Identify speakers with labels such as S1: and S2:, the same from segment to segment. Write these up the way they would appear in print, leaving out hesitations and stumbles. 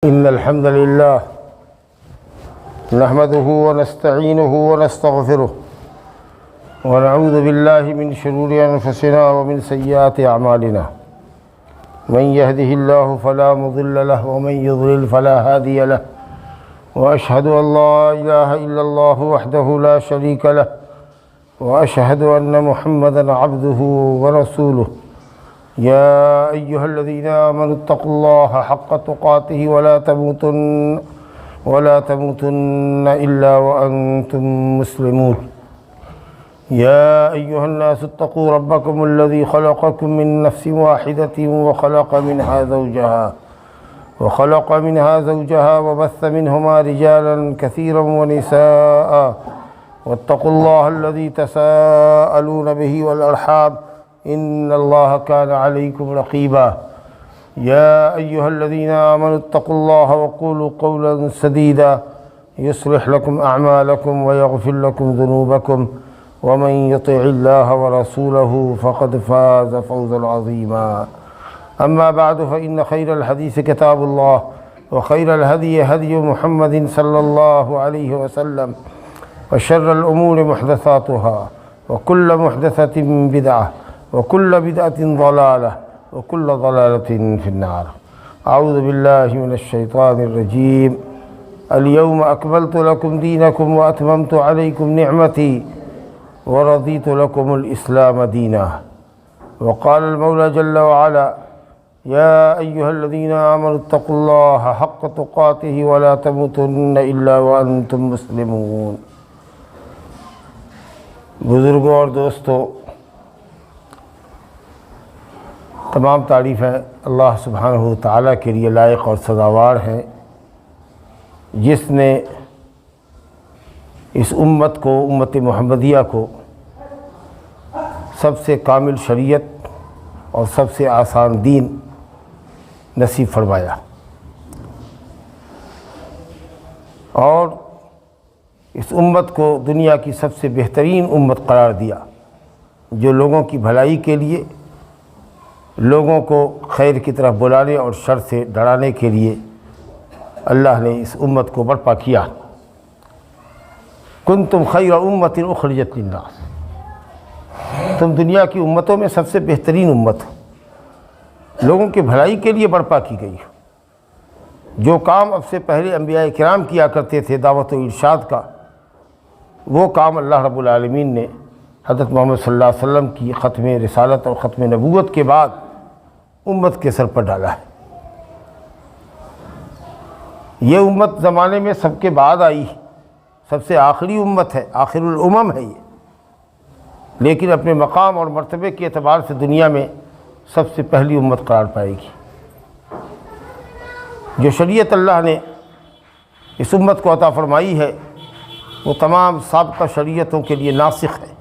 S1: إن الحمد لله نحمده ونستعينه ونستغفره ونعوذ بالله من شرور أنفسنا ومن سيئات أعمالنا من يهده الله فلا مضل له ومن يضلل فلا هادي له وأشهد أن لا إله إلا الله وحده لا شريك له وأشهد أن محمدًا عبده ورسوله يا أيها الذين آمنوا اتقوا الله حق تقاته ولا تموتن إلا وأنتم مسلمون يا أيها الناس اتقوا ربكم الذي خلقكم من نفس واحدة وخلق منها زوجها وبث منهما رجالا كثيرا ونساء واتقوا الله الذي تساءلون به والأرحام إن الله كان عليكم رقيبا يا أيها الذين آمنوا اتقوا الله وقولوا قولا سديدا يصلح لكم أعمالكم ويغفر لكم ذنوبكم ومن يطع الله ورسوله فقد فاز فوزا عظيما أما بعد فإن خير الحديث كتاب الله وخير الهدي هدي محمد صلى الله عليه وسلم وشر الأمور محدثاتها وكل محدثة بدعة وكل بدعة ضلالة وكل ضلالة في النار أعوذ بالله من الشيطان الرجيم اليوم أكملت لكم دينكم وأتممت عليكم نعمتي ورضيت لكم الإسلام دينا وقال المولى جل وعلا يا أيها الذين آمنوا اتقوا الله حق تقاته ولا تموتن إلا وأنتم مسلمون بزرگوں اور دوستوں، تمام تعریفیں اللہ سبحانہ و تعالیٰ کے لیے لائق اور سزاوار ہیں، جس نے اس امت کو، امت محمدیہ کو سب سے کامل شریعت اور سب سے آسان دین نصیب فرمایا، اور اس امت کو دنیا کی سب سے بہترین امت قرار دیا، جو لوگوں کی بھلائی کے لیے، لوگوں کو خیر کی طرف بلانے اور شر سے ڈرانے کے لیے اللہ نے اس امت کو برپا کیا۔ کنتم خیر امۃ اخرجت للناس، تم دنیا کی امتوں میں سب سے بہترین امت ہو، لوگوں کی بھلائی کے لیے برپا کی گئی ہو۔ جو کام اب سے پہلے انبیاء کرام کیا کرتے تھے دعوت و ارشاد کا، وہ کام اللہ رب العالمین نے حضرت محمد صلی اللہ علیہ وسلم کی ختم رسالت اور ختم نبوت کے بعد امت کے سر پر ڈالا ہے۔ یہ امت زمانے میں سب کے بعد آئی، سب سے آخری امت ہے، آخر الامم ہے یہ، لیکن اپنے مقام اور مرتبے کے اعتبار سے دنیا میں سب سے پہلی امت قرار پائے گی۔ جو شریعت اللہ نے اس امت کو عطا فرمائی ہے وہ تمام سابقہ شریعتوں کے لیے ناسخ ہے۔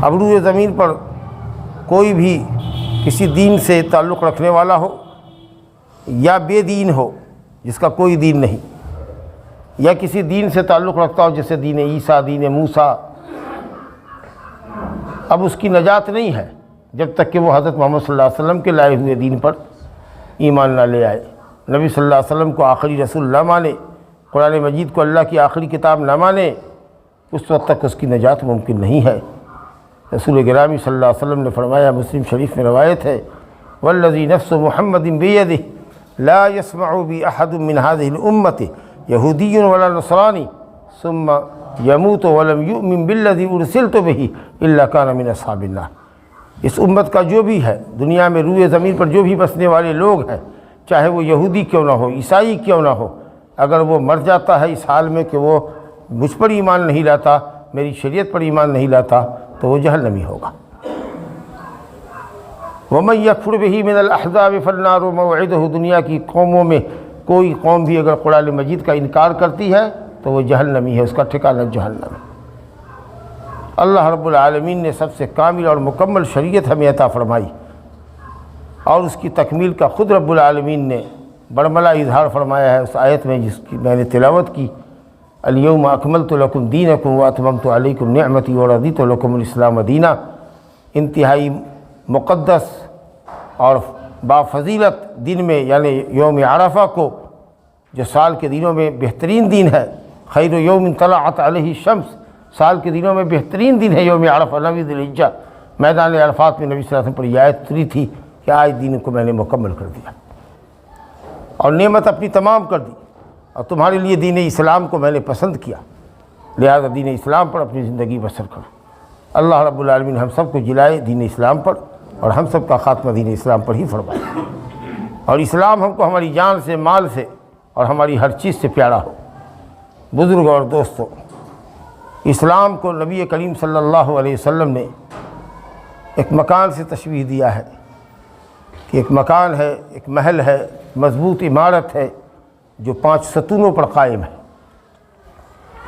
S1: اب روئے زمین پر کوئی بھی کسی دین سے تعلق رکھنے والا ہو یا بے دین ہو جس کا کوئی دین نہیں، یا کسی دین سے تعلق رکھتا ہو جیسے دین عیسیٰ، دین موسیٰ، اب اس کی نجات نہیں ہے جب تک کہ وہ حضرت محمد صلی اللہ علیہ وسلم کے لائے ہوئے دین پر ایمان نہ لے آئے، نبی صلی اللہ علیہ وسلم کو آخری رسول نہ مانے، قرآن مجید کو اللہ کی آخری کتاب نہ مانے، اس وقت تک اس کی نجات ممکن نہیں ہے۔ رسول گرامی صلی اللہ علیہ وسلم نے فرمایا، مسلم شریف میں روایت ہے، والذی نفس محمد بیدہ لا يسمع بی احد من هذه الامة یہودی ولا نصرانی ثم يموت ولم يؤمن بالذی ارسلت به الا كان من اصحاب النار۔ اس امت کا جو بھی ہے، دنیا میں روئے زمین پر جو بھی بسنے والے لوگ ہیں، چاہے وہ یہودی کیوں نہ ہو، عیسائی کیوں نہ ہو، اگر وہ مر جاتا ہے اس حال میں کہ وہ مجھ پر ایمان نہیں لاتا، میری شریعت پر ایمان نہیں لاتا، تو وہ جہنمی ہوگا۔ وَمَن يَكْفُرْ بِهِ مِنَ الْأَحْزَابِ فَالنَّارُ مَوْعِدُهُ، دنیا کی قوموں میں کوئی قوم بھی اگر قرآن مجید کا انکار کرتی ہے تو وہ جہنمی ہے، اس کا ٹھکانہ جہنم ہے۔ اللہ رب العالمین نے سب سے کامل اور مکمل شریعت ہمیں عطا فرمائی، اور اس کی تکمیل کا خود رب العالمین نے برملا اظہار فرمایا ہے اس آیت میں جس کی میں نے تلاوت کی، الیوم اکملت لکم دینکم واتممت علیکم نعمتی ورضیت لکم الاسلام دینا۔ انتہائی مقدس اور بافضیلت دن میں یعنی یوم عرفہ کو، جو سال کے دنوں میں بہترین دن ہے، خیر یوم طلعت علیہ الشمس، سال کے دنوں میں بہترین دن ہے یوم عرفہ 9 ذی الحجہ، میدان عرفات میں نبی صلی اللہ علیہ وسلم پر یہ آیت اتری تھی کہ آج دین کو میں نے مکمل کر دیا اور نعمت اپنی تمام کر دی، اور تمہارے لیے دین اسلام کو میں نے پسند کیا، لہذا دین اسلام پر اپنی زندگی بسر کرو۔ اللہ رب العالمین ہم سب کو جلائے دین اسلام پر، اور ہم سب کا خاتمہ دین اسلام پر ہی فرمائے، اور اسلام ہم کو ہماری جان سے، مال سے اور ہماری ہر چیز سے پیارا ہو۔ بزرگوں اور دوستوں، اسلام کو نبی کریم صلی اللہ علیہ وسلم نے ایک مکان سے تشبیہ دیا ہے کہ ایک مکان ہے، ایک محل ہے، مضبوط عمارت ہے جو 5 ستونوں پر قائم ہے۔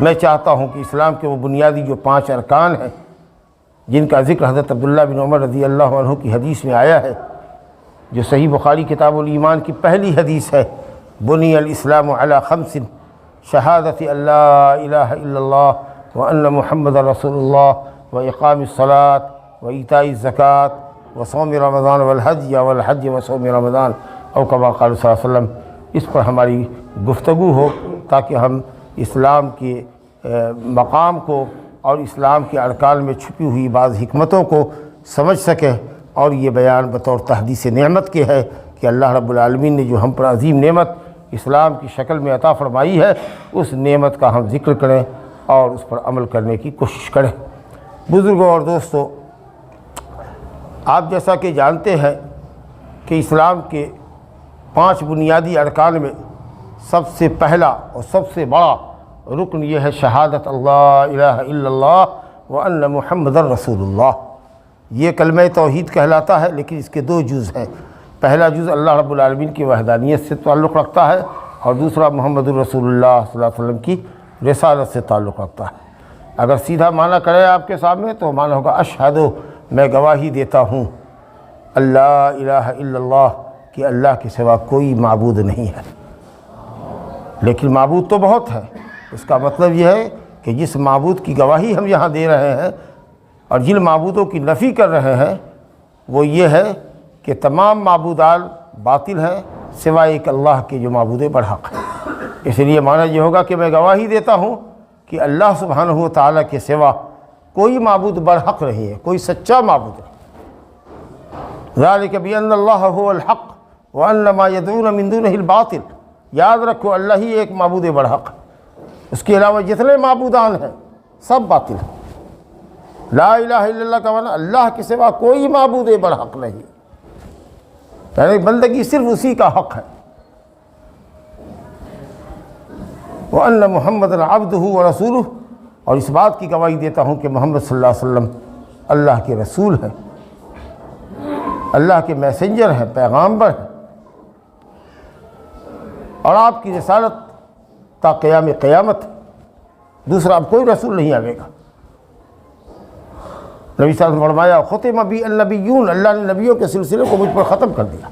S1: میں چاہتا ہوں کہ اسلام کے وہ بنیادی جو 5 ارکان ہیں، جن کا ذکر حضرت عبداللہ بن عمر رضی اللہ عنہ کی حدیث میں آیا ہے، جو صحیح بخاری کتاب الایمان کی پہلی حدیث ہے، بنی الاسلام علی 5 شہادت ان لا الہ الا اللہ وان محمد رسول اللہ واقام الصلاۃ وایتاء الزکوٰۃ وصوم رمضان والحج وصوم رمضان، او کما قال صلی اللہ علیہ وسلم۔ اس پر ہماری گفتگو ہو تاکہ ہم اسلام کے مقام کو اور اسلام کے ارکان میں چھپی ہوئی بعض حکمتوں کو سمجھ سکیں، اور یہ بیان بطور تحدیث نعمت کے ہے کہ اللہ رب العالمین نے جو ہم پر عظیم نعمت اسلام کی شکل میں عطا فرمائی ہے، اس نعمت کا ہم ذکر کریں اور اس پر عمل کرنے کی کوشش کریں۔ بزرگوں اور دوستوں، آپ جیسا کہ جانتے ہیں کہ اسلام کے 5 بنیادی ارکان میں سب سے پہلا اور سب سے بڑا رکن یہ ہے شہادت اللہ الہ الا اللہ وان محمد رسول اللہ۔ یہ کلمہ توحید کہلاتا ہے، لیکن اس کے 2 جز ہیں۔ پہلا جز اللہ رب العالمین کی وحدانیت سے تعلق رکھتا ہے، اور دوسرا محمد الرسول اللہ صلی اللہ علیہ وسلم کی رسالت سے تعلق رکھتا ہے۔ اگر سیدھا معنی کرے آپ کے سامنے تو معنی ہوگا اشہد، میں گواہی دیتا ہوں، اللہ الہ الا اللہ، کہ اللہ کے سوا کوئی معبود نہیں ہے۔ لیکن معبود تو بہت ہے، اس کا مطلب یہ ہے کہ جس معبود کی گواہی ہم یہاں دے رہے ہیں اور جن معبودوں کی نفی کر رہے ہیں، وہ یہ ہے کہ تمام معبودات باطل ہیں سوائے ایک اللہ کے جو معبود برحق ہے۔ اس لیے معنی یہ ہوگا کہ میں گواہی دیتا ہوں کہ اللہ سبحانہ و تعالیٰ کے سوا کوئی معبود برحق نہیں ہے، کوئی سچا معبود نہیں۔ ذالک بأن اللہ هو الحق وأن ما يدعون من دونه الباطل، یاد رکھو اللہ ہی ایک معبود برحق ہے، اس کے علاوہ جتنے معبودان ہیں سب باطل ہیں۔ لا الہ الا اللہ کا معنی اللہ کے سوا کوئی معبود برحق نہیں، یعنی بندگی صرف اسی کا حق ہے۔ وَأَنَّ مُحَمَّدًا عَبْدُهُ وَرَسُولُهُ، اور اس بات کی گواہی دیتا ہوں کہ محمد صلی اللہ علیہ وسلم اللہ کے رسول ہیں، اللہ کے میسنجر ہیں، پیغامبر ہیں، اور آپ کی رسالت تا قیام قیامت، دوسرا اب کوئی رسول نہیں آئے گا۔ نبی صلی اللہ علیہ وسلم نے فرمایا ختم بی النبیون، اللہ نے نبیوں کے سلسلے کو مجھ پر ختم کر دیا۔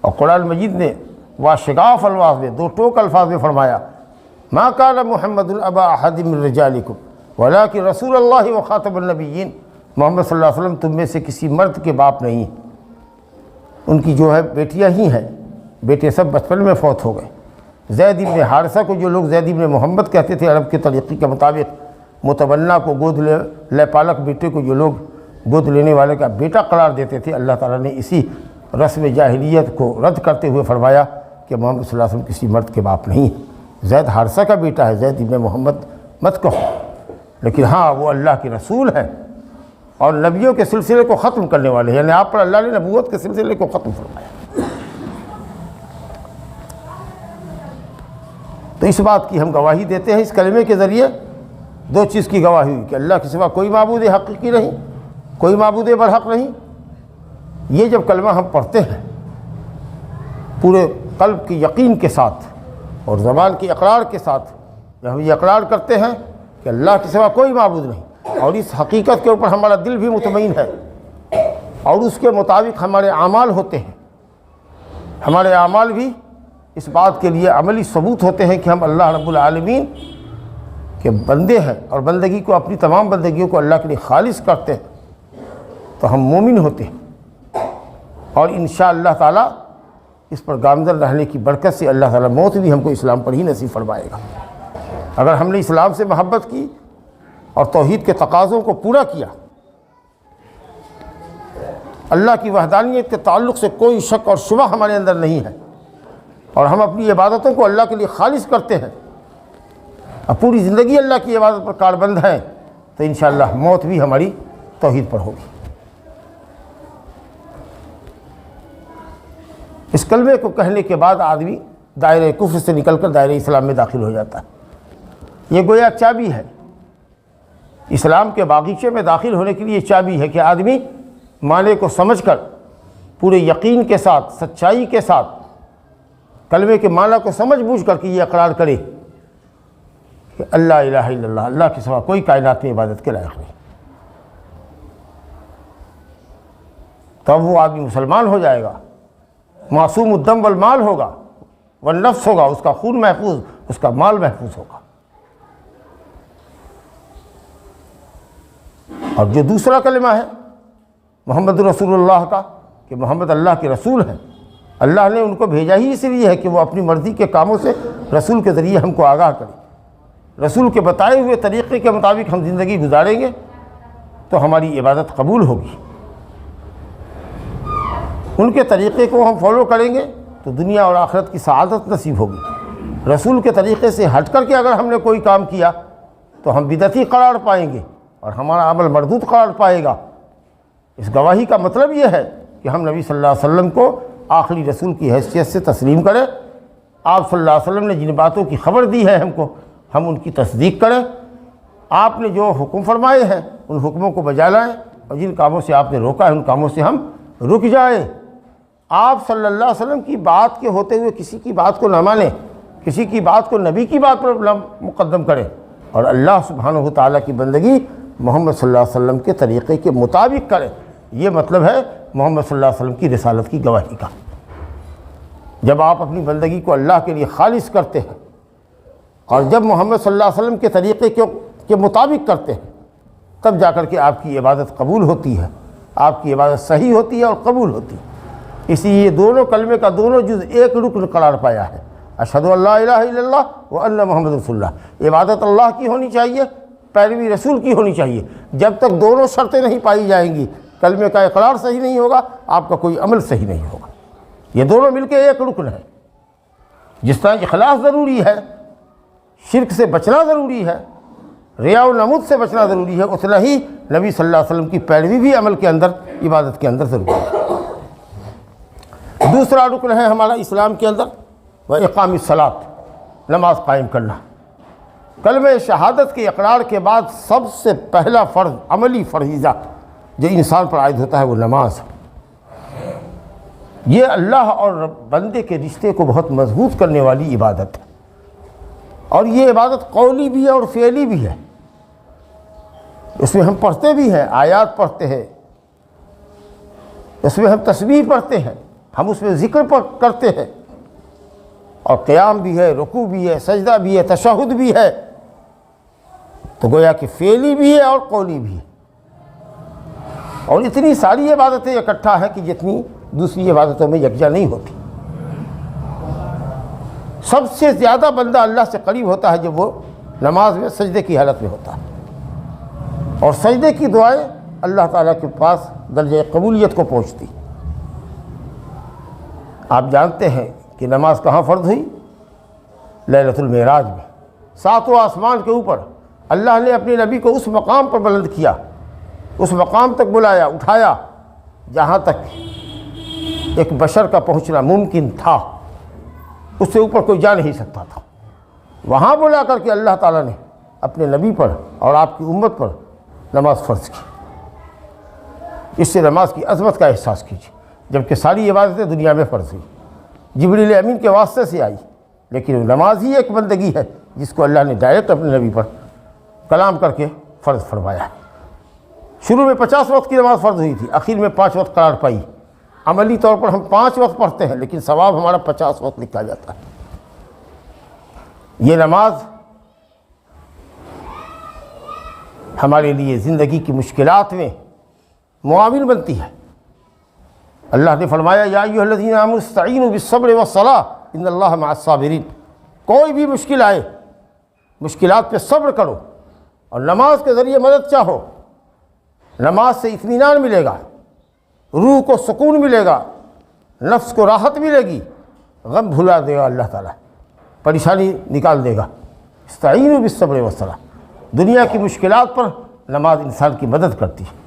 S1: اور قرآن مجید نے واشگاف الفاظ میں 2 ٹوک الفاظ میں فرمایا ما کان محمد ابا احد من رجالکم ولکن رسول اللہ وخاتم النبیین، محمد صلی اللہ علیہ وسلم تم میں سے کسی مرد کے باپ نہیں، ان کی جو ہے بیٹیاں ہی ہیں، بیٹے سب بچپن میں فوت ہو گئے۔ زید ابن حارثہ کو جو لوگ زید ابن محمد کہتے تھے عرب کے طریقے کے مطابق، متبنہ کو گود لے پالک بیٹے کو جو لوگ گود لینے والے کا بیٹا قرار دیتے تھے، اللہ تعالیٰ نے اسی رسم جاہلیت کو رد کرتے ہوئے فرمایا کہ محمد صلی اللہ علیہ وسلم کسی مرد کے باپ نہیں ہے، زید حارثہ کا بیٹا ہے، زید ابن محمد مت کہو، لیکن ہاں وہ اللہ کے رسول ہیں اور نبیوں کے سلسلے کو ختم کرنے والے ہیں، یعنی آپ پر اللہ نے نبوت کے سلسلے کو ختم فرمایا۔ تو اس بات کی ہم گواہی دیتے ہیں اس کلمے کے ذریعے، 2 چیز کی گواہی ہوئی کہ اللہ کے سوا کوئی معبود حقیقی نہیں، کوئی معبود برحق نہیں۔ یہ جب کلمہ ہم پڑھتے ہیں پورے قلب کی یقین کے ساتھ اور زبان کی اقرار کے ساتھ، جب ہم یہ اقرار کرتے ہیں کہ اللہ کے سوا کوئی معبود نہیں، اور اس حقیقت کے اوپر ہمارا دل بھی مطمئن ہے اور اس کے مطابق ہمارے اعمال ہوتے ہیں، ہمارے اعمال بھی اس بات کے لیے عملی ثبوت ہوتے ہیں کہ ہم اللہ رب العالمین کے بندے ہیں اور بندگی کو، اپنی تمام بندگیوں کو اللہ کے لیے خالص کرتے ہیں، تو ہم مومن ہوتے ہیں اور انشاءاللہ تعالی اس پر گامزن رہنے کی برکت سے اللہ تعالیٰ موت بھی ہم کو اسلام پر ہی نصیب فرمائے گا۔ اگر ہم نے اسلام سے محبت کی اور توحید کے تقاضوں کو پورا کیا، اللہ کی وحدانیت کے تعلق سے کوئی شک اور شبہ ہمارے اندر نہیں ہے، اور ہم اپنی عبادتوں کو اللہ کے لیے خالص کرتے ہیں، اب پوری زندگی اللہ کی عبادت پر کاربند ہیں، تو انشاءاللہ موت بھی ہماری توحید پر ہوگی۔ اس کلمے کو کہنے کے بعد آدمی دائرہ کفر سے نکل کر دائرہ اسلام میں داخل ہو جاتا ہے۔ یہ گویا چابی ہے، اسلام کے باغیچے میں داخل ہونے کے لیے چابی ہے کہ آدمی معنی کو سمجھ کر پورے یقین کے ساتھ، سچائی کے ساتھ کلمے کے معنی کو سمجھ بوجھ کر کے یہ اقرار کرے کہ اللہ الہ الا اللہ، اللہ کے سوا کوئی کائنات میں عبادت کے لائق نہیں، تب وہ آدمی مسلمان ہو جائے گا، معصوم الدم والمال ہوگا، والنفس ہوگا، اس کا خون محفوظ، اس کا مال محفوظ ہوگا۔ اور جو دوسرا کلمہ ہے محمد رسول اللہ کا، کہ محمد اللہ کے رسول ہیں، اللہ نے ان کو بھیجا ہی اس لیے ہے کہ وہ اپنی مرضی کے کاموں سے رسول کے ذریعے ہم کو آگاہ کرے، رسول کے بتائے ہوئے طریقے کے مطابق ہم زندگی گزاریں گے تو ہماری عبادت قبول ہوگی، ان کے طریقے کو ہم فالو کریں گے تو دنیا اور آخرت کی سعادت نصیب ہوگی۔ رسول کے طریقے سے ہٹ کر کے اگر ہم نے کوئی کام کیا تو ہم بدعتی قرار پائیں گے اور ہمارا عمل مردود قرار پائے گا۔ اس گواہی کا مطلب یہ ہے کہ ہم نبی صلی اللہ علیہ وسلم کو آخری رسول کی حیثیت سے تسلیم کریں، آپ صلی اللہ علیہ وسلم نے جن باتوں کی خبر دی ہے ہم کو، ہم ان کی تصدیق کریں، آپ نے جو حکم فرمائے ہیں ان حکموں کو بجا لائیں، اور جن کاموں سے آپ نے روکا ہے ان کاموں سے ہم رک جائیں۔ آپ صلی اللہ علیہ وسلم کی بات کے ہوتے ہوئے کسی کی بات کو نہ مانیں، کسی کی بات کو نبی کی بات پر مقدم کریں، اور اللہ سبحانہ و تعالیٰ کی بندگی محمد صلی اللہ علیہ وسلم کے طریقے کے مطابق کریں۔ یہ مطلب ہے محمد صلی اللہ علیہ وسلم کی رسالت کی گواہی کا۔ جب آپ اپنی بندگی کو اللہ کے لیے خالص کرتے ہیں اور جب محمد صلی اللہ علیہ وسلم کے طریقے کے مطابق کرتے ہیں، تب جا کر کے آپ کی عبادت قبول ہوتی ہے، آپ کی عبادت صحیح ہوتی ہے اور قبول ہوتی ہے۔ اس لیے یہ دونوں کلمے کا دونوں جز ایک رکن قرار پایا ہے، اشہد ان لا الہ الا اللہ و ان محمد رسول اللہ۔ عبادت اللہ کی ہونی چاہیے، پیروی رسول کی ہونی چاہیے۔ جب تک دونوں شرطیں نہیں پائی جائیں گی، کلمے کا اقرار صحیح نہیں ہوگا، آپ کا کوئی عمل صحیح نہیں ہوگا۔ یہ دونوں مل کے ایک رکن ہے۔ جس طرح اخلاص ضروری ہے، شرک سے بچنا ضروری ہے، ریا و نمود سے بچنا ضروری ہے، اتنا ہی نبی صلی اللہ علیہ وسلم کی پیروی بھی عمل کے اندر، عبادت کے اندر ضروری ہے۔ دوسرا رکن ہے ہمارا اسلام کے اندر وہ اقام الصلاۃ، نماز قائم کرنا۔ کلمہ شہادت کے اقرار کے بعد سب سے پہلا فرض، عملی فریضہ جو انسان پر عائد ہوتا ہے وہ نماز۔ یہ اللہ اور بندے کے رشتے کو بہت مضبوط کرنے والی عبادت ہے، اور یہ عبادت قولی بھی ہے اور فعلی بھی ہے۔ اس میں ہم پڑھتے بھی ہیں، آیات پڑھتے ہیں، اس میں ہم تسبیح پڑھتے ہیں، ہم اس میں ذکر کرتے ہیں، اور قیام بھی ہے، رکوع بھی ہے، سجدہ بھی ہے، تشہد بھی ہے، تو گویا کہ فعلی بھی ہے اور قولی بھی ہے۔ اور اتنی ساری عبادتیں اکٹھا ہیں کہ جتنی دوسری عبادتوں میں یکجا نہیں ہوتی۔ سب سے زیادہ بندہ اللہ سے قریب ہوتا ہے جب وہ نماز میں سجدے کی حالت میں ہوتا ہے، اور سجدے کی دعائیں اللہ تعالیٰ کے پاس درجہ قبولیت کو پہنچتی۔ آپ جانتے ہیں کہ نماز کہاں فرض ہوئی؟ لیلۃ المعراج میں، ساتواں آسمان کے اوپر اللہ نے اپنے نبی کو اس مقام پر بلند کیا، اس مقام تک بلایا، اٹھایا جہاں تک ایک بشر کا پہنچنا ممکن تھا، اس سے اوپر کوئی جا نہیں سکتا تھا۔ وہاں بلا کر کے اللہ تعالیٰ نے اپنے نبی پر اور آپ کی امت پر نماز فرض کی۔ اس سے نماز کی عظمت کا احساس کیجیے، جبکہ ساری عبادتیں دنیا میں فرض ہوئی، جبریل امین کے واسطے سے آئی، لیکن نماز ہی ایک بندگی ہے جس کو اللہ نے ڈائریکٹ اپنے نبی پر کلام کر کے فرض فرمایا ہے۔ شروع میں 50 وقت کی نماز فرض ہوئی تھی، آخر میں 5 وقت قرار پائی۔ عملی طور پر ہم 5 وقت پڑھتے ہیں، لیکن ثواب ہمارا 50 وقت لکھا جاتا ہے۔ یہ نماز ہمارے لیے زندگی کی مشکلات میں معاون بنتی ہے۔ اللہ نے فرمایا یا ایھا الذین آمنوا استعینوا بالصبر والصلاۃ ان اللہ مع الصابرین، کوئی بھی مشکل آئے مشکلات پہ صبر کرو اور نماز کے ذریعے مدد چاہو۔ نماز سے اطمینان ملے گا، روح کو سکون ملے گا، نفس کو راحت ملے گی، غم بھلا دے گا اللہ تعالیٰ، پریشانی نکال دے گا۔ استعینوا بالصبر والصلاۃ، دنیا کی مشکلات پر نماز انسان کی مدد کرتی ہے۔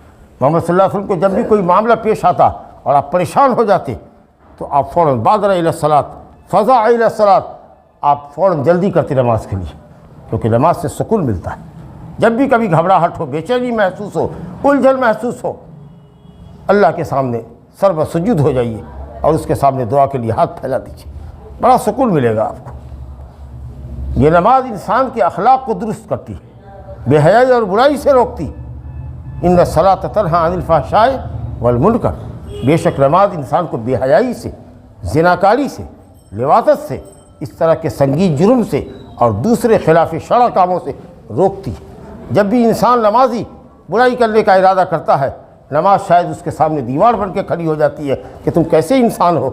S1: محمد صلی اللہ علیہ وسلم کو جب بھی کوئی معاملہ پیش آتا اور آپ پریشان ہو جاتے تو آپ فوراً بادر الی الصلاۃ فزع الی الصلاۃ، آپ فوراً جلدی کرتے نماز کے لیے، کیونکہ نماز سے سکون ملتا ہے۔ جب بھی کبھی گھبراہٹ ہو، بے چینی محسوس ہو، الجھن محسوس ہو، اللہ کے سامنے سر بسجود ہو جائیے اور اس کے سامنے دعا کے لیے ہاتھ پھیلا دیجیے، بڑا سکون ملے گا آپ کو۔ یہ نماز انسان کے اخلاق کو درست کرتی ہے، بے حیائی اور برائی سے روکتی۔ ان الصلاۃ تنہی عن الفحشاء والمنکر، بے شک نماز انسان کو بے حیائی سے، زناکاری سے، لواطت سے، اس طرح کے سنگین جرم سے اور دوسرے خلاف شرع کاموں سے روکتی ہے۔ جب بھی انسان نمازی برائی کرنے کا ارادہ کرتا ہے، نماز شاید اس کے سامنے دیوار بن کے کھڑی ہو جاتی ہے کہ تم کیسے انسان ہو،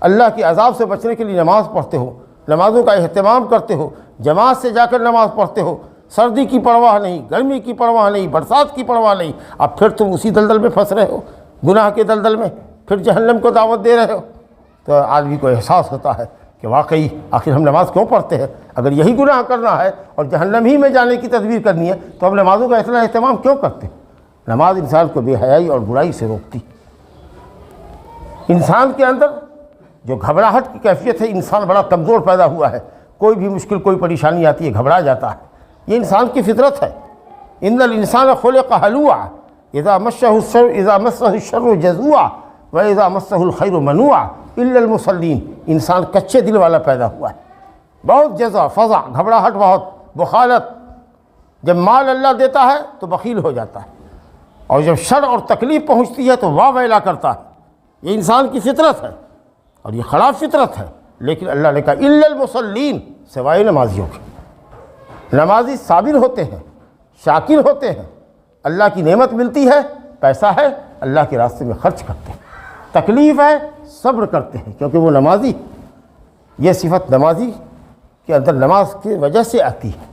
S1: اللہ کے عذاب سے بچنے کے لیے نماز پڑھتے ہو، نمازوں کا اہتمام کرتے ہو، جماعت سے جا کر نماز پڑھتے ہو، سردی کی پرواہ نہیں، گرمی کی پرواہ نہیں، برسات کی پرواہ نہیں، اب پھر تم اسی دلدل میں پھنس رہے ہو، گناہ کے دلدل میں، پھر جہنم کو دعوت دے رہے ہو۔ تو آدمی کو احساس ہوتا ہے کہ واقعی آخر ہم نماز کیوں پڑھتے ہیں؟ اگر یہی گناہ کرنا ہے اور جہنم ہی میں جانے کی تدبیر کرنی ہے تو ہم نمازوں کا اتنا اہتمام کیوں کرتے ہیں؟ نماز انسان کو بے حیائی اور برائی سے روکتی۔ انسان کے اندر جو گھبراہٹ کی کیفیت ہے، انسان بڑا کمزور پیدا ہوا ہے، کوئی بھی مشکل کوئی پریشانی آتی ہے گھبرا جاتا ہے، یہ انسان کی فطرت ہے۔ ان الانسان خلق ہلوعا اذا مسہ الشر جزوعا واذا مسہ الخیر منوعا الا المصلین، انسان کچے دل والا پیدا ہوا ہے، بہت جزع، فزع، گھبراہٹ، بہت بخالت۔ جب مال اللہ دیتا ہے تو بخیل ہو جاتا ہے، اور جب شر اور تکلیف پہنچتی ہے تو واہ ویلا کرتا ہے۔ یہ انسان کی فطرت ہے اور یہ خراب فطرت ہے، لیکن اللہ نے کہا الا المصلین، سوائے نمازیوں کے۔ نمازی صابر ہوتے ہیں، شاکر ہوتے ہیں، اللہ کی نعمت ملتی ہے، پیسہ ہے، اللہ کے راستے میں خرچ کرتے ہیں، تکلیف ہے، صبر کرتے ہیں، کیونکہ وہ نمازی۔ یہ صفت نمازی کے اندر نماز کی وجہ سے آتی ہے۔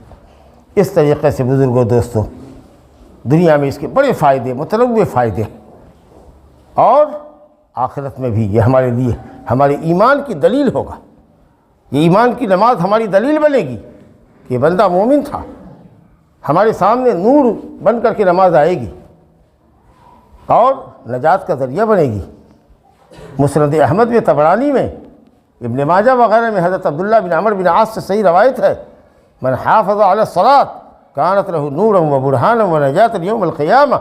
S1: اس طریقے سے بزرگوں، دوستوں، دنیا میں اس کے بڑے فائدے، متنوع فائدے، اور آخرت میں بھی یہ ہمارے لیے ہمارے ایمان کی دلیل ہوگا۔ یہ ایمان کی نماز ہماری دلیل بنے گی کہ یہ بندہ مومن تھا، ہمارے سامنے نور بن کر کے نماز آئے گی اور نجات کا ذریعہ بنے گی۔ مسند احمد میں، طبرانی میں، ابن ماجہ وغیرہ میں حضرت عبداللہ بن عمرو بن عاص سے صحیح روایت ہے، من حافظ علی الصلاۃ کانت له نورا وبرہانا ونجاۃ یوم القیامہ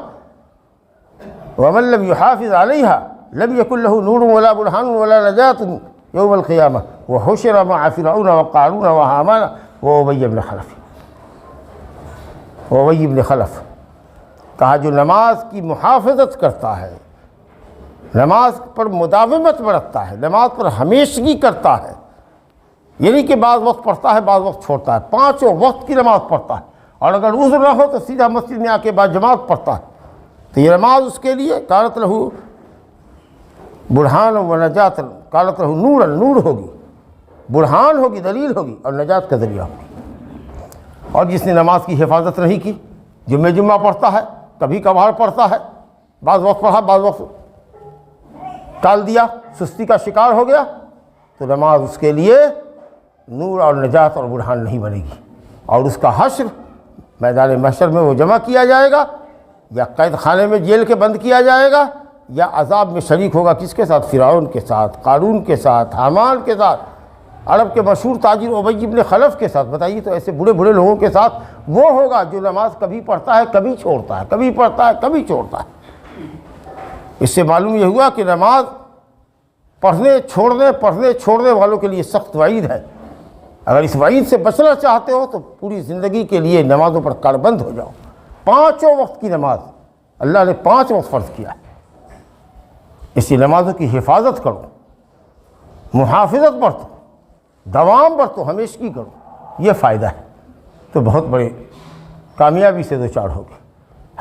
S1: ومن لم يحافظ علیہا لم یکن له نور ولا برہان ولا نجاۃ یوم القیامہ وحشر مع فرعون وقارون وہامان وابی بن خلف۔ کہا جو نماز کی محافظت کرتا ہے، نماز پر مداومت برتتا ہے، نماز پر ہمیشگی کرتا ہے، یعنی کہ بعض وقت پڑھتا ہے، بعض وقت چھوڑتا ہے، پانچوں وقت کی نماز پڑھتا ہے، اور اگر عذر نہ ہو تو سیدھا مسجد میں آ کے بعد جماعت پڑھتا ہے، تو یہ نماز اس کے لیے کانت لہو برہان و نجات، کانت لہو نورا، نور ہوگی، برہان ہوگی، دلیل ہوگی، اور نجات کا ذریعہ ہوگی۔ اور جس نے نماز کی حفاظت نہیں کی، جمعہ پڑھتا ہے، کبھی کبھار پڑھتا ہے، بعض وقت پڑھا، بعض وقت ٹال دیا، سستی کا شکار ہو گیا، تو نماز اس کے لیے نور اور نجات اور برہان نہیں بنے گی، اور اس کا حشر میدان محشر میں وہ جمع کیا جائے گا، یا قید خانے میں جیل کے بند کیا جائے گا، یا عذاب میں شریک ہوگا۔ کس کے ساتھ؟ فرعون کے ساتھ، قارون کے ساتھ، حامان کے ساتھ، عرب کے مشہور تاجر ابی بن خلف کے ساتھ۔ بتائیے، تو ایسے بڑے بڑے لوگوں کے ساتھ وہ ہوگا جو نماز کبھی پڑھتا ہے، کبھی چھوڑتا ہے، کبھی پڑھتا ہے، کبھی چھوڑتا ہے۔ اس سے معلوم یہ ہوا کہ نماز پڑھنے چھوڑنے والوں کے لیے سخت وعید ہے۔ اگر اس وعید سے بچنا چاہتے ہو تو پوری زندگی کے لیے نمازوں پر کاربند ہو جاؤ۔ پانچوں وقت کی نماز اللہ نے 5 وقت فرض کیا ہے، اسی نمازوں کی حفاظت کرو، محافظت برتو، دوام برتو، ہمیشگی کرو، یہ فائدہ ہے، تو بہت بڑے کامیابی سے دوچار ہوگی۔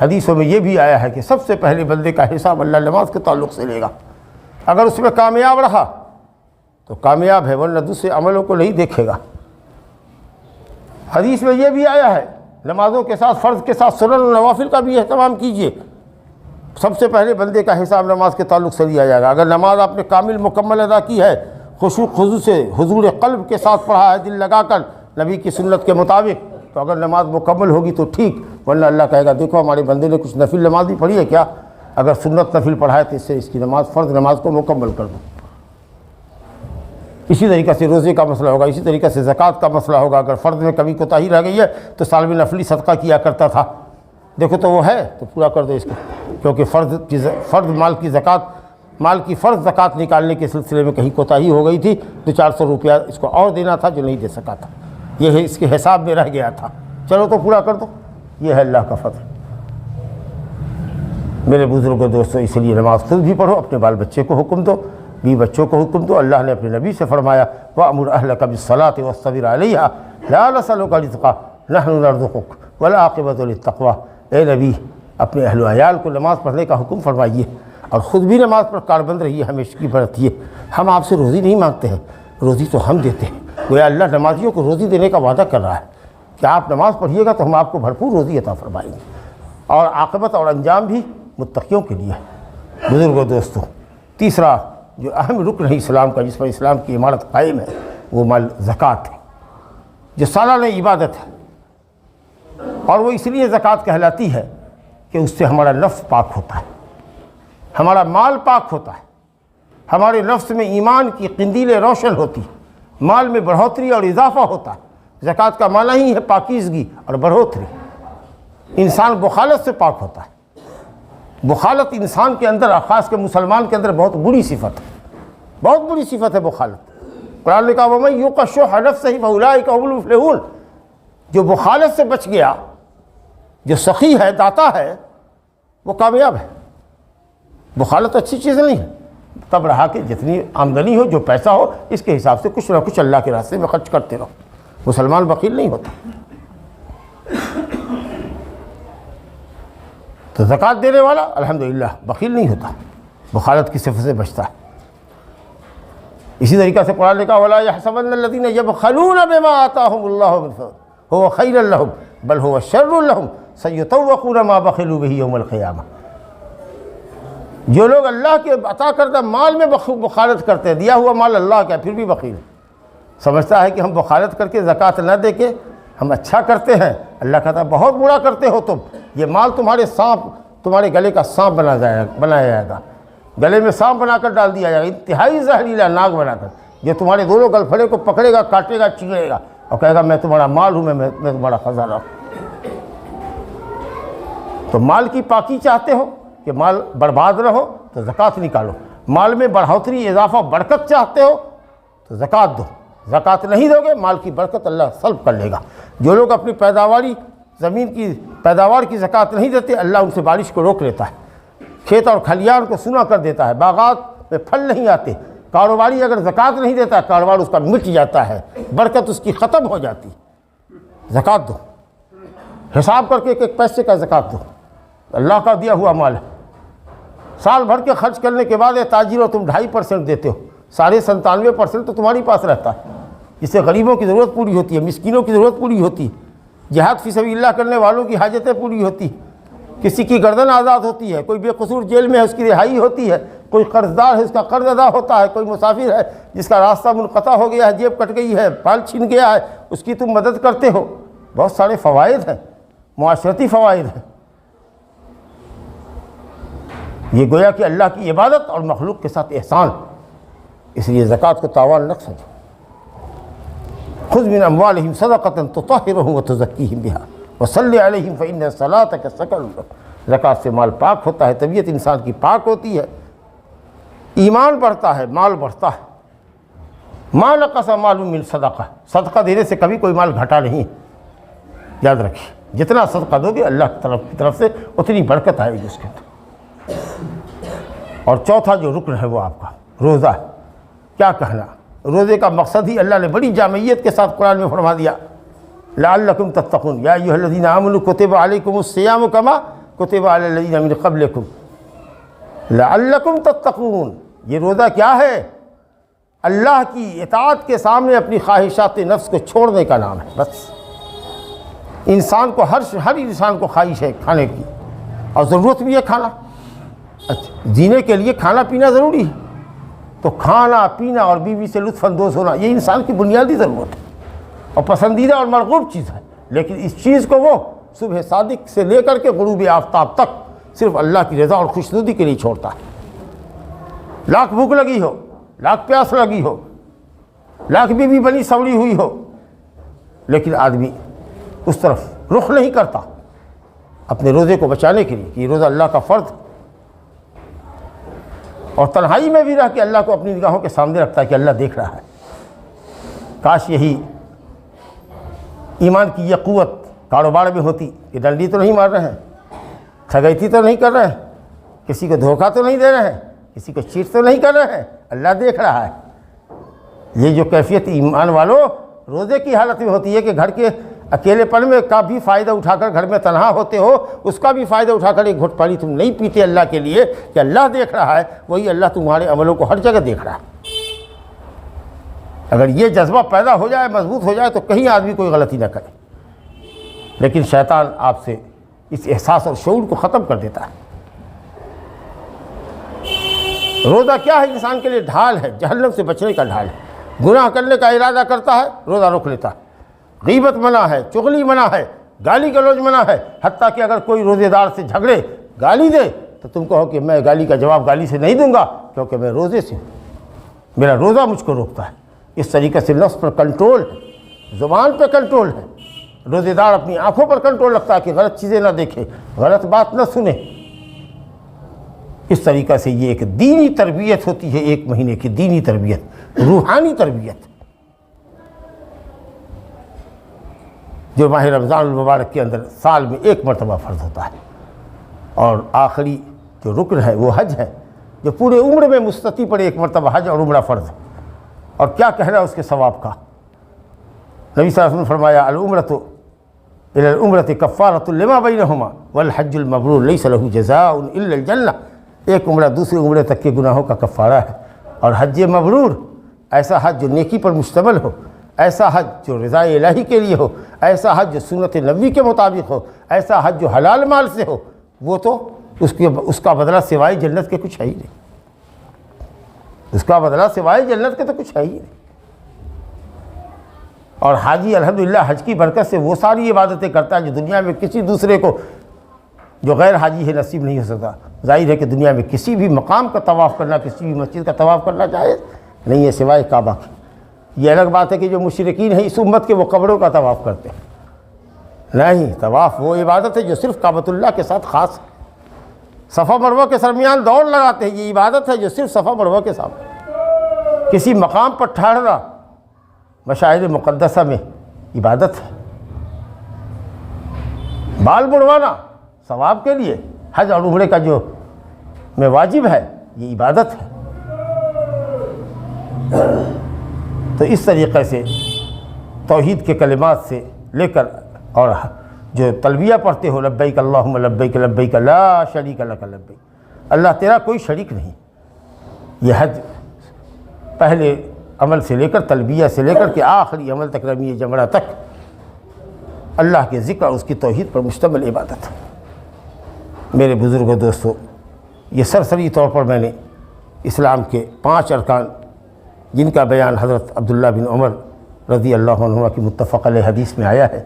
S1: حدیثوں میں یہ بھی آیا ہے کہ سب سے پہلے بندے کا حساب اللہ نماز کے تعلق سے لے گا۔ اگر اس میں کامیاب رہا تو کامیاب ہے، ورنہ دوسرے عملوں کو نہیں دیکھے گا۔ حدیث میں یہ بھی آیا ہے نمازوں کے ساتھ فرض کے ساتھ سنن و نوافل کا بھی اہتمام کیجیے۔ سب سے پہلے بندے کا حساب نماز کے تعلق سے لیا جائے گا۔ اگر نماز آپ نے کامل مکمل ادا کی ہے، خشوع خضوع سے حضور قلب کے ساتھ پڑھا ہے، دل لگا کر نبی کی سنت کے مطابق، تو اگر نماز مکمل ہوگی تو ٹھیک، ورنہ اللہ کہے گا دیکھو ہمارے بندے نے کچھ نفل نماز بھی پڑھی ہے کیا؟ اگر سنت نفل پڑھا ہے تو اس سے اس کی نماز فرض نماز کو مکمل کر دو۔ اسی طریقہ سے روزے کا مسئلہ ہوگا، اسی طریقہ سے زکوٰۃ کا مسئلہ ہوگا۔ اگر فرض میں کبھی کوتاہی رہ گئی ہے تو سال میں نفلی صدقہ کیا کرتا تھا، دیکھو تو وہ ہے تو پورا کر دو اس کو، کیونکہ فرض مال کی فرض زکوٰۃ نکالنے کے سلسلے میں کہیں کوتاہی ہو گئی تھی تو 400 روپیہ اس کو اور دینا تھا جو نہیں دے سکا تھا، یہ ہے اس کے حساب میں رہ گیا تھا، چلو تو پورا کر دو۔ یہ ہے اللہ کا فضل۔ میرے بزرگوں دوستوں، اس لیے نماز خود بھی پڑھو، اپنے بال بچے کو حکم دو، بیوی بچوں کو حکم دو۔ اللہ نے اپنے نبی سے فرمایا وَأْمُرْ أَهْلَكَ بِالصَّلَاةِ وَاصْطَبِرْ عَلَيْهَا لَا نَسْأَلُكَ رِزْقًا نَحْنُ نَرْزُقُكَ وَالْعَاقِبَةُ لِلتَّقْوَىٰ۔ اے نبی، اپنے اہل و عیال کو نماز پڑھنے کا حکم فرمائیے اور خود بھی نماز پر کاربند رہیے، ہمیشگی برتیے۔ ہم آپ سے روزی نہیں مانگتے ہیں، روزی تو ہم دیتے ہیں۔ گویا اللہ نمازیوں کو روزی دینے کا وعدہ کر رہا ہے کہ آپ نماز پڑھیے گا تو ہم آپ کو بھرپور روزی عطا فرمائیں گے، اور عاقبت اور انجام بھی متقیوں کے لیے ہے۔ بزرگوں دوستوں، تیسرا جو اہم رکن ہے اسلام کا، جس پر اسلام کی عمارت قائم ہے، وہ مال زکوٰۃ ہے، جو سالانہ عبادت ہے، اور وہ اس لیے زکوٰۃ کہلاتی ہے کہ اس سے ہمارا نفس پاک ہوتا ہے، ہمارا مال پاک ہوتا ہے، ہمارے نفس میں ایمان کی قندیلیں روشن ہوتی ہیں، مال میں بڑھوتری اور اضافہ ہوتا ہے۔ زکوٰۃ کا معنی ہی ہے پاکیزگی اور بڑھوتری۔ انسان بخالت سے پاک ہوتا ہے۔ بخالت انسان کے اندر، خاص کے مسلمان کے اندر، بہت بری صفت ہے، بہت بری صفت ہے بخالت۔ قرآن نے کہا وَمَن یُوقَ شُحَّ نَفْسِهِ فَأُولَٰئِکَ هُمُ الْمُفْلِحُونَ۔ جو بخالت سے بچ گیا، جو سخی ہے، داتا ہے، وہ کامیاب ہے۔ بخالت اچھی چیز نہیں ہے، تب رہا کہ جتنی آمدنی ہو، جو پیسہ ہو، اس کے حساب سے کچھ نہ کچھ اللہ کے راستے میں خرچ کرتے رہو۔ مسلمان بخیل نہیں ہوتا۔ تو زکوٰۃ دینے والا الحمدللہ بخیل نہیں ہوتا، بخالت کی صفت سے بچتا ہے۔ اسی طریقہ سے قرآن نے کہا وَلَا يَحْسَبَنَّ الَّذِينَ يَبْخَلُونَ بِمَا آتَاهُمُ اللَّهُ مِنْ فَضْلِهِ هُوَ خَيْرٌ لَهُمْ بَلْ هُوَ شَرٌّ لَهُمْ سَيُطَوَّقُونَ مَا بَخِلُوا بِهِ يَوْمَ الْقِيَامَةِ۔ جو لوگ اللہ کے عطا کردہ مال میں بخالت کرتے ہیں، دیا ہوا مال اللہ کا ہے، پھر بھی بخیل سمجھتا ہے کہ ہم بخالت کر کے زکوٰۃ نہ دے کے ہم اچھا کرتے ہیں، اللہ کہتا ہے بہت برا کرتے ہو تم، یہ مال تمہارے گلے کا سانپ بنایا جائے گا، گلے میں سانپ بنا کر ڈال دیا جائے گا، انتہائی زہریلا ناگ بنا کر، یہ تمہارے دونوں گلپھڑے کو پکڑے گا، کاٹے گا، چیرے گا، اور کہے گا میں تمہارا مال ہوں، میں تمہارا خزانہ ہوں۔ تو مال کی پاکی چاہتے ہو کہ مال برباد نہ ہو تو زکوٰۃ نکالو، مال میں بڑھوتری، اضافہ، برکت چاہتے ہو تو زکوٰۃ دو، زکوٰۃ نہیں دو گے مال کی برکت اللہ سلب کر لے گا۔ جو لوگ اپنی زمین کی پیداوار کی زکوٰۃ نہیں دیتے، اللہ ان سے بارش کو روک لیتا ہے، کھیت اور کھلیان کو سونا کر دیتا ہے، باغات میں پھل نہیں آتے، کاروباری اگر زکوٰۃ نہیں دیتا کاروبار اس کا مٹ جاتا ہے، برکت اس کی ختم ہو جاتی۔ زکوٰۃ دو، حساب کر کے ایک پیسے کا زکوٰۃ دو، اللہ کا دیا ہوا مال ہے، سال بھر کے خرچ کرنے کے بعد تاجر ہو تم 2.5% دیتے ہو، 97.5% تو تمہاری پاس رہتا ہے، جس سے غریبوں کی ضرورت پوری ہوتی ہے، مسکینوں کی ضرورت پوری ہوتی ہے، جہاد فی سبیل اللہ کرنے والوں کی حاجتیں پوری ہوتی ہیں، کسی کی گردن آزاد ہوتی ہے، کوئی بے قصور جیل میں ہے اس کی رہائی ہوتی ہے، کوئی قرض دار ہے اس کا قرض ادا ہوتا ہے، کوئی مسافر ہے جس کا راستہ منقطع ہو گیا ہے، جیب کٹ گئی ہے، بال چھن گیا ہے، اس کی تم مدد کرتے ہو۔ بہت سارے فوائد ہیں، معاشرتی فوائد ہیں۔ یہ گویا کہ اللہ کی عبادت اور مخلوق کے ساتھ احسان، اس لیے زکوٰۃ کو تاوان نہ سمجھو۔ خذ من اموالہم صدقۃ تطہرہم وتزکیہم بہا وصلی علیہم فإن صلاتک سکن لہم۔ زکوٰۃ سے مال پاک ہوتا ہے، طبیعت انسان کی پاک ہوتی ہے، ایمان بڑھتا ہے، مال بڑھتا ہے۔ ما نقص مال من صدقہ، صدقہ دینے سے کبھی کوئی مال گھٹا نہیں، یاد رکھیے، جتنا صدقہ دو گے اللہ کی طرف سے اتنی برکت آئے گی اس کے اندر۔ اور چوتھا جو رکن ہے وہ آپ کا روزہ ہے۔ کیا کہنا، روزے کا مقصد ہی اللہ نے بڑی جامعیت کے ساتھ قرآن میں فرما دیا لعلکم تتقون یا ایھا الذین آمنوا کتب علیکم الصیام کما کتب علی الذین من قبلکم لعلکم تتقون۔ یہ روزہ کیا ہے؟ اللہ کی اطاعت کے سامنے اپنی خواہشات نفس کو چھوڑنے کا نام ہے۔ بس انسان کو ہر انسان کو خواہش ہے کھانے کی، اور ضرورت بھی ہے کھانا۔ اچھا، جینے کے لیے کھانا پینا ضروری ہے، تو کھانا پینا اور بیوی سے لطف اندوز ہونا یہ انسان کی بنیادی ضرورت ہے اور پسندیدہ اور مرغوب چیز ہے، لیکن اس چیز کو وہ صبح صادق سے لے کر کے غروب آفتاب تک صرف اللہ کی رضا اور خوشنودی کے لیے چھوڑتا ہے۔ لاکھ بھوک لگی ہو، لاکھ پیاس لگی ہو، لاکھ بیوی بنی سوری ہوئی ہو، لیکن آدمی اس طرف رخ نہیں کرتا اپنے روزے کو بچانے کے لیے کہ یہ روزہ اللہ کا فرض ہے، اور تنہائی میں بھی رہ کے اللہ کو اپنی نگاہوں کے سامنے رکھتا ہے کہ اللہ دیکھ رہا ہے۔ کاش یہی ایمان کی یہ قوت کاروبار میں ہوتی کہ ڈنڈی تو نہیں مار رہے ہیں، ٹھگیتی تو نہیں کر رہے ہیں، کسی کو دھوکہ تو نہیں دے رہے ہیں، کسی کو چیٹ تو نہیں کر رہے ہیں، اللہ دیکھ رہا ہے۔ یہ جو کیفیت ایمان والوں روزے کی حالت میں ہوتی ہے کہ گھر کے اکیلے پن میں کا بھی فائدہ اٹھا کر گھر میں تنہا ہوتے ہو، اس کا بھی فائدہ اٹھا کر ایک گھٹ پانی تم نہیں پیتے اللہ کے لیے کہ اللہ دیکھ رہا ہے، وہی اللہ تمہارے عملوں کو ہر جگہ دیکھ رہا ہے۔ اگر یہ جذبہ پیدا ہو جائے، مضبوط ہو جائے، تو کہیں آدمی کوئی غلطی نہ کرے، لیکن شیطان آپ سے اس احساس اور شعور کو ختم کر دیتا ہے۔ روزہ کیا ہے؟ انسان کے لیے ڈھال ہے، جہنم سے بچنے کا ڈھال ہے۔ گناہ کرنے کا ارادہ کرتا ہے، روزہ روک لیتا ہے۔ غیبت منع ہے، چغلی منع ہے، گالی گلوچ منع ہے، حتیٰ کہ اگر کوئی روزے دار سے جھگڑے، گالی دے، تو تم کہو کہ میں گالی کا جواب گالی سے نہیں دوں گا کیونکہ میں روزے سے ہوں، میرا روزہ مجھ کو روکتا ہے۔ اس طریقے سے نفس پر کنٹرول ہے، زبان پہ کنٹرول ہے۔ روزے دار اپنی آنکھوں پر کنٹرول رکھتا ہے کہ غلط چیزیں نہ دیکھے، غلط بات نہ سنے۔ اس طریقے سے یہ ایک دینی تربیت ہوتی ہے، ایک مہینے کی دینی تربیت، روحانی تربیت، جو ماہ رمضان المبارک کے اندر سال میں ایک مرتبہ فرض ہوتا ہے۔ اور آخری جو رکن ہے وہ حج ہے، جو پورے عمر میں مستطیع پر ایک مرتبہ حج اور عمرہ فرض ہے۔ اور کیا کہنا اس کے ثواب کا؟ نبی صلی اللہ علیہ وسلم نے فرمایا العمرۃ الی العمرۃ کفارۃ لما بینہما والحج المبرور لیس لہ جزاء الا الجنہ۔ ایک عمرہ دوسرے عمرے تک کے گناہوں کا کفارہ ہے، اور حج مبرور ایسا حج جو نیکی پر مشتمل ہو، ایسا حج جو رضا الہی کے لیے ہو، ایسا حج جو سنت نبوی کے مطابق ہو، ایسا حج جو حلال مال سے ہو، وہ تو اس کا بدلہ سوائے جنت کے کچھ ہے ہی نہیں، اس کا بدلہ سوائے جنت کے تو کچھ ہے ہی نہیں۔ اور حاجی الحمدللہ حج کی برکت سے وہ ساری عبادتیں کرتا ہے جو دنیا میں کسی دوسرے کو جو غیر حاجی ہے نصیب نہیں ہو سکتا۔ ظاہر ہے کہ دنیا میں کسی بھی مقام کا طواف کرنا، کسی بھی مسجد کا طواف کرنا جائز نہیں ہے سوائے کعبہ کی۔ یہ الگ بات ہے کہ جو مشرکین ہیں اس امت کے وہ قبروں کا طواف کرتے ہیں، نہیں، طواف وہ عبادت ہے جو صرف کعبۃ اللہ کے ساتھ خاص ہے۔ صفا مروہ کے درمیان دوڑ لگاتے ہیں، یہ عبادت ہے جو صرف صفا مروہ کے سامنے۔ کسی مقام پر ٹھہرنا مشاعر مقدسہ میں عبادت ہے۔ بال بڑھوانا ثواب کے لیے، حج اور عمرے کا جو میں واجب ہے، یہ عبادت ہے۔ تو اس طریقے سے توحید کے کلمات سے لے کر اور جو تلبیہ پڑھتے ہو لبیک اللہم لبیک لبیک لا شریک لک لبیک، اللہ تیرا کوئی شریک نہیں، یہ حج پہلے عمل سے لے کر تلبیہ سے لے کر کے آخری عمل تک رمی جمرہ تک اللہ کے ذکر اور اس کی توحید پر مشتمل عبادت ہے۔ میرے بزرگوں دوستو، یہ سرسری طور پر میں نے اسلام کے 5 ارکان جن کا بیان حضرت عبداللہ بن عمر رضی اللہ عنہما کی متفق علیہ حدیث میں آیا ہے،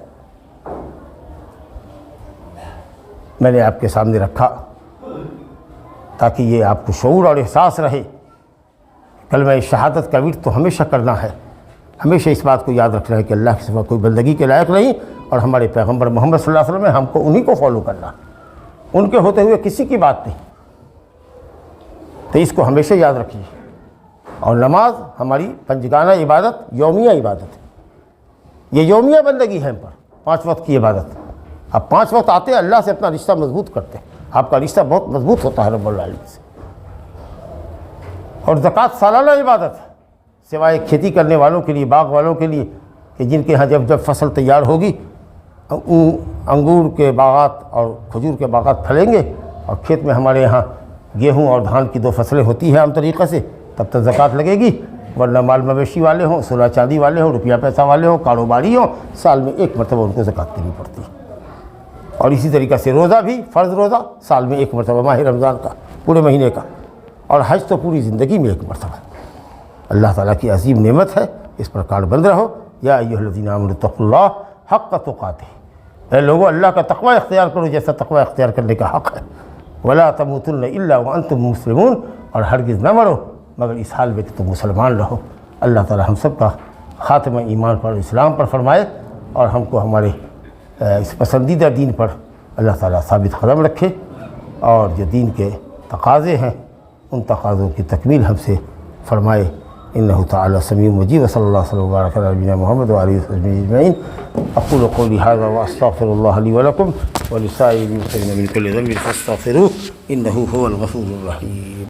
S1: میں نے آپ کے سامنے رکھا تاکہ یہ آپ کو شعور اور احساس رہے۔ کلمہ شہادت کا ورد تو ہمیشہ کرنا ہے، ہمیشہ اس بات کو یاد رکھنا ہے کہ اللہ کے سوا کوئی بندگی کے لائق نہیں، اور ہمارے پیغمبر محمد صلی اللہ علیہ وسلم ہے، ہم کو انہی کو فالو کرنا، ان کے ہوتے ہوئے کسی کی بات نہیں۔ تو اس کو ہمیشہ یاد رکھیے۔ اور نماز ہماری پنجگانہ عبادت، یومیہ عبادت ہے، یہ یومیہ بندگی ہے ہم پر، 5 وقت کی عبادت۔ اب 5 وقت آتے ہیں، اللہ سے اپنا رشتہ مضبوط کرتے ہیں، آپ کا رشتہ بہت مضبوط ہوتا ہے رب العالمین سے۔ اور زکوٰۃ سالانہ عبادت ہے، سوائے کھیتی کرنے والوں کے لیے، باغ والوں کے لیے، کہ جن کے ہاں جب فصل تیار ہوگی انگور کے باغات اور کھجور کے باغات پھلیں گے، اور کھیت میں ہمارے یہاں گیہوں اور دھان کی 2 فصلیں ہوتی ہیں عام طریقے سے، تب تک زکوٰۃ لگے گی، ورنہ مال مویشی والے ہوں، سونا چاندی والے ہوں، روپیہ پیسہ والے ہوں، کاروباری ہوں، سال میں 1 مرتبہ ان کو زکوٰۃ دینی پڑتی ہے۔ اور اسی طریقے سے روزہ بھی، فرض روزہ سال میں 1 مرتبہ، ماہ رمضان کا پورے مہینے کا، اور حج تو پوری زندگی میں 1 مرتبہ۔ اللہ تعالیٰ کی عظیم نعمت ہے، اس پر کارڈ بند رہو۔ یا ایھا الذین آمنوا اتقوا اللہ حق تقاتہ، اے لوگو اللہ کا تقوی اختیار کرو جیسا تقوی اختیار کرنے کا حق ہے۔ ولا تموتن الا وانتم مسلمون، اور ہرگز نہ مرو مگر اس حال میں کہ تم مسلمان رہو۔ اللہ تعالیٰ ہم سب کا خاتمہ ایمان پر، اسلام پر فرمائے، اور ہم کو ہمارے اس پسندیدہ دین پر اللہ تعالیٰ ثابت قدم رکھے، اور جو دین کے تقاضے ہیں ان تقاضوں کی تکمیل ہم سے فرمائے۔ انہ تعالی سمیع مجیب، وصلی اللہ وسلم وبارک علی نبینا محمد وعلى آلہ وصحبہ اجمعین۔ اقول قولی ھذا واستغفر اللہ لی ولکم ولسائر المسلمین من کل ذنب فاستغفروہ انہ هو الغفور الرحیم۔